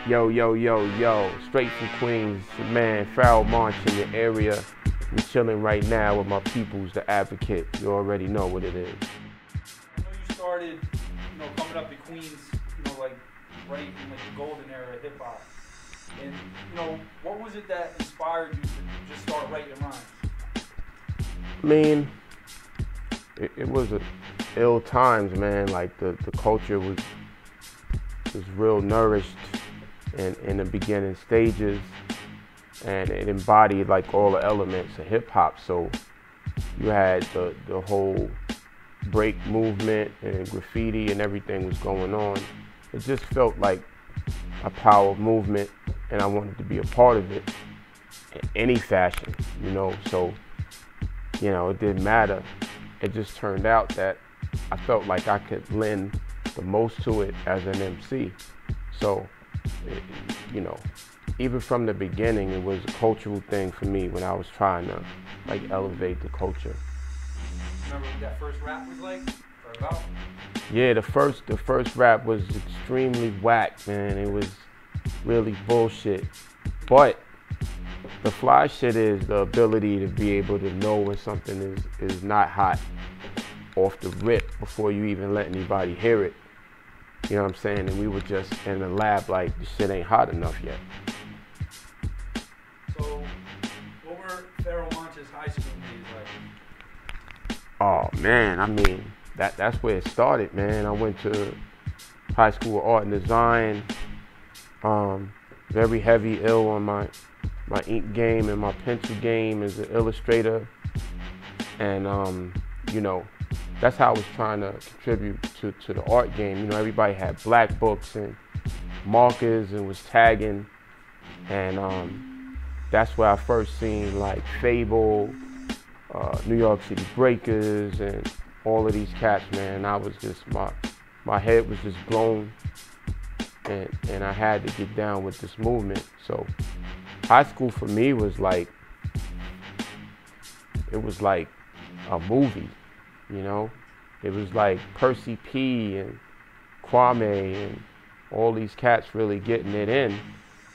Yo, yo, yo, yo, straight from Queens, man, Pharoahe Monch in the area. We're chilling right now with my peoples, the Advocate. You already know what it is. I know you started, coming up to Queens, like right in like the golden era of hip hop. And, what was it that inspired you to just start writing rhymes? I mean, it was ill times, man. Like the culture was real nourished in the beginning stages, and it embodied like all the elements of hip hop. So you had the whole break movement and graffiti and everything was going on. It just felt like a power movement, and I wanted to be a part of it in any fashion, So, it didn't matter. It just turned out that I felt like I could lend the most to it as an MC. So, even from the beginning, it was a cultural thing for me when I was trying to like elevate the culture. Remember what that first rap was like? Or about? Yeah, the first rap was extremely whack, man. It was really bullshit. But the fly shit is the ability to be able to know when something is not hot off the rip before you even let anybody hear it. You know what I'm saying? And we were just in the lab like, this shit ain't hot enough yet. So, what were Pharoahe Monch's high school days like? Oh man, I mean, that's where it started, man. I went to high school of art and design. Very heavy ill on my ink game and my pencil game as an illustrator. And that's how I was trying to contribute to the art game. Everybody had black books and markers and was tagging. And that's where I first seen like Fable, New York City Breakers, and all of these cats, man. I was just, my head was just blown, and I had to get down with this movement. So high school for me was like, it was like a movie. It was like Percy P and Kwame and all these cats really getting it in,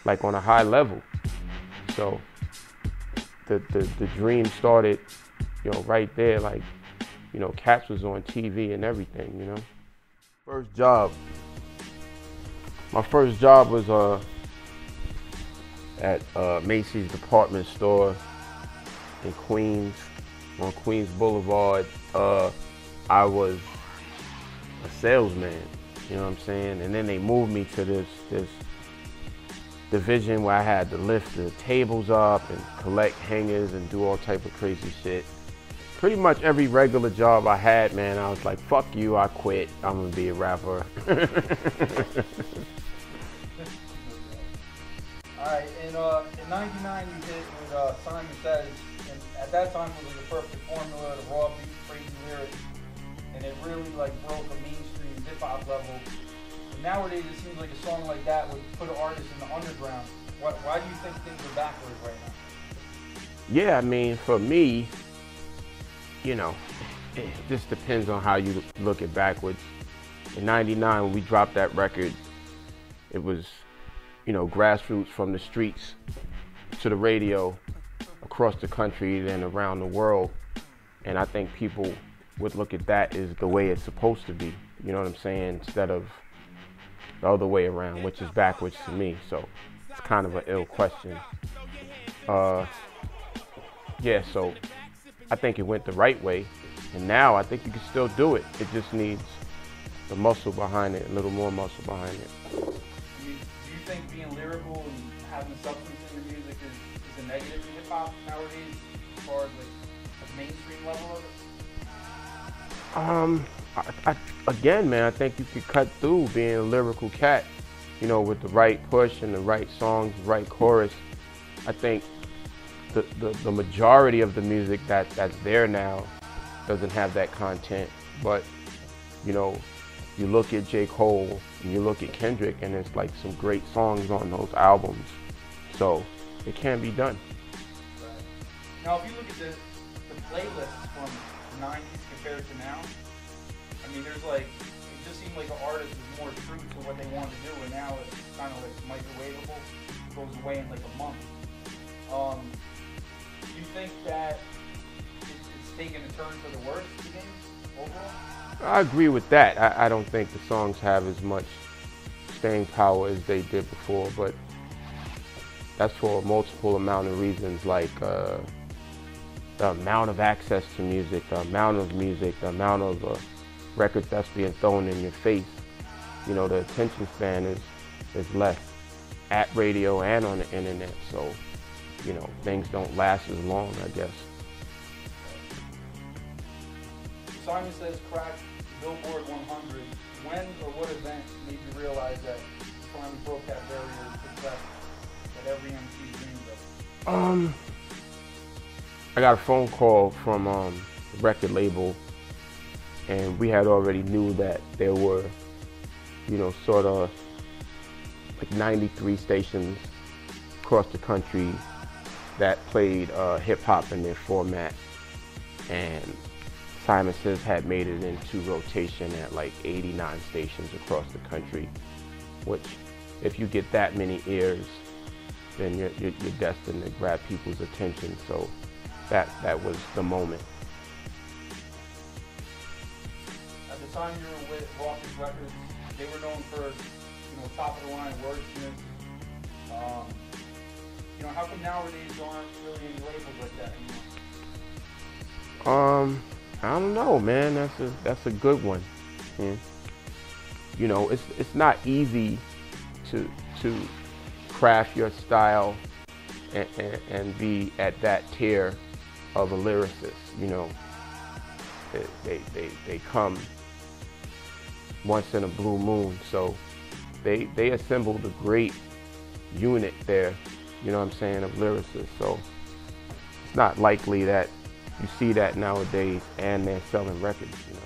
like on a high level. So the dream started, right there. Like, cats was on TV and everything. First job. My first job was at Macy's department store in Queens, on Queens Boulevard. I was a salesman, you know what I'm saying? And then they moved me to this division where I had to lift the tables up and collect hangers and do all type of crazy shit. Pretty much every regular job I had, man, I was like, fuck you, I quit. I'm gonna be a rapper. Alright, in '99 you hit with Simon Says, and at that time it was the perfect formula, the raw beat, crazy lyrics, and it really like broke a mainstream hip hop level. And nowadays it seems like a song like that would put an artist in the underground. Why do you think things are backwards right now? Yeah, I mean, for me, it just depends on how you look at backwards. In '99, when we dropped that record, it was, grassroots from the streets to the radio across the country and around the world. And I think people would look at that as the way it's supposed to be, you know what I'm saying? Instead of the other way around, which is backwards to me. So it's kind of an ill question. Yeah, so I think it went the right way. And now I think you can still do it. It just needs the muscle behind it, a little more muscle behind it. Do you think being lyrical and having substance in the music is a negative in hip hop nowadays, as far as like the mainstream level of it? Again, man, I think you could cut through being a lyrical cat, with the right push and the right songs, the right chorus. I think the majority of the music that's there now doesn't have that content. But, you look at J. Cole and you look at Kendrick, and it's like some great songs on those albums. So it can be done. Right. Now, if you look at the playlists from the '90s compared to now, I mean, there's like, it just seemed like an artist was more true to what they wanted to do, and now it's kind of like microwavable. It goes away in like a month. Do you think that it's taking a turn for the worse again overall? I agree with that. I don't think the songs have as much staying power as they did before, but that's for a multiple amount of reasons, like the amount of access to music, the amount of music, the amount of records that's being thrown in your face. You know, the attention span is less at radio and on the internet, so, you know, things don't last as long, I guess. Simon Says cracked Billboard 100. When or what event made you realize that you finally broke that barrier of success that every MC dreams of? I got a phone call from the record label, and we had already knew that there were, you know, sort of like 93 stations across the country that played hip hop in their format, and Simon Says had made it into rotation at like 89 stations across the country, which if you get that many ears, then you're destined to grab people's attention. So that was the moment. At the time you were with Rawkus Records, they were known for, you know, top of the line wordsmiths. You know, how come nowadays there aren't really any labels like that anymore? I don't know, man. That's a good one. Yeah. You know, it's not easy to craft your style and be at that tier of a lyricist. You know, they come once in a blue moon. So they assembled a great unit there. You know what I'm saying, of lyricists. So it's not likely that you see that nowadays, and they're selling records, you know.